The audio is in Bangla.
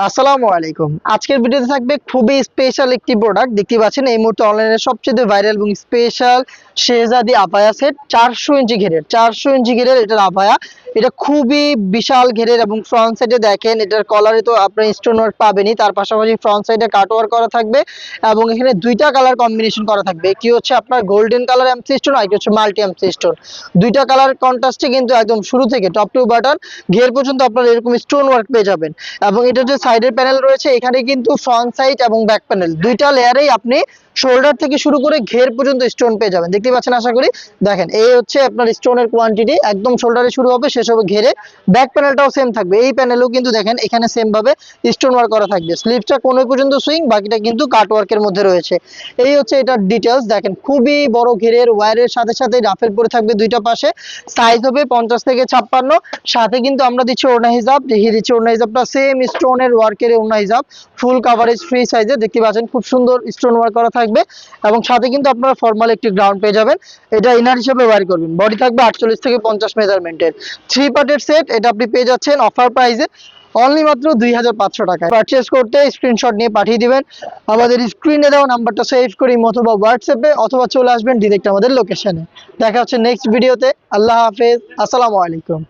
আসসালামু আলাইকুম। আজকের ভিডিওতে থাকবে খুবই স্পেশাল একটি প্রোডাক্ট। দেখতে পাচ্ছেন এই মুহূর্তে অনলাইনে সবচেয়ে ভাইরাল এবং স্পেশাল শেহজাদি আপায়া সেট 400 ইঞ্চি ঘেরের। 400 ইঞ্চি ঘেরের এটার আপায়া। এটা খুবই বিশাল ঘেরের এবং ফ্রন্ট সাইডে দেখেন এটার কলারে তো আপনি স্টোন ওয়ার্ক পাবেনই, তার পাশাপাশি ফ্রন্ট সাইডে কাট ওয়ার্ক করা থাকবে এবং এখানে দুইটা কালার কম্বিনেশন করা থাকবে। কি হচ্ছে আপনার গোল্ডেন কালার এমসি স্টোন আর কি হচ্ছে মাল্টি এমসি স্টোন। দুইটা কালার কন্ট্রাস্টে কিন্তু একদম শুরু থেকে টপ টু বাটন ঘের পর্যন্ত আপনারা এরকম স্টোন ওয়ার্ক পেয়ে যাবেন। এবং এটা যে সাইডের প্যানেল রয়েছে এখানে কিন্তু ফ্রন্ট সাইড এবং ব্যাক প্যানেল দুইটা লেয়ারেই আপনি শোল্ডার থেকে শুরু করে ঘের পর্যন্ত স্টোন পেয়ে যাবেন। দেখতে পাচ্ছেন আশা করি। দেখেন এই হচ্ছে আপনার স্টোনের কোয়ান্টিটি, একদম শোল্ডারে শুরু হবে শেষ হবে ঘেরে। ব্যাক প্যানেলটাও সেম থাকবে, এই প্যানেলেও কিন্তু দেখেন এখানে সেম ভাবে স্টোন ওয়ার্ক করা থাকবে। স্লিভসটা কোন পর্যন্ত সুইং, বাকিটা কিন্তু কাট ওয়ার্কের মধ্যে রয়েছে। এই হচ্ছে এটার ডিটেলস। দেখেন খুবই বড় ঘেরের, ওয়্যারের সাথে সাথে রাফেল পরে থাকবে দুইটা পাশে। সাইজ হবে 50 থেকে 56। সাথে কিন্তু আমরা দিচ্ছি ওড়না হিজাব, দেখিয়ে দিচ্ছি ওড়না হিজাবটা সেম স্টোনের ওয়ার্কের ওড়না হিজাব, ফুল কাভারেজ ফ্রি সাইজে। দেখতে পাচ্ছেন খুব সুন্দর স্টোন ওয়ার্ক করা থাকবে এবং সাথে কিন্তু আপনারা ফর্মাল একটি গ্রাউন্ড পেয়ে যাবেন। এটা ইনার হিসেবে ওয়্যার করবেন। বডি থাকবে 48 থেকে 50 মেজারমেন্টের। 3 পার্টের সেট। এটা আপনি পেয়ে যাচ্ছেন অফার প্রাইসে অনলি মাত্র 2500 টাকায়। পারচেজ করতে স্ক্রিনশট নিয়ে পাঠিয়ে দিবেন আমাদের স্ক্রিনে দেওয়া নাম্বারটা সেভ করি অথবা হোয়াটসঅ্যাপে, অথবা চলে আসবেন ডিরেক্ট আমাদের লোকেশনে। দেখা হচ্ছে নেক্সট ভিডিওতে। আল্লাহ হাফেজ, আসসালামু আলাইকুম।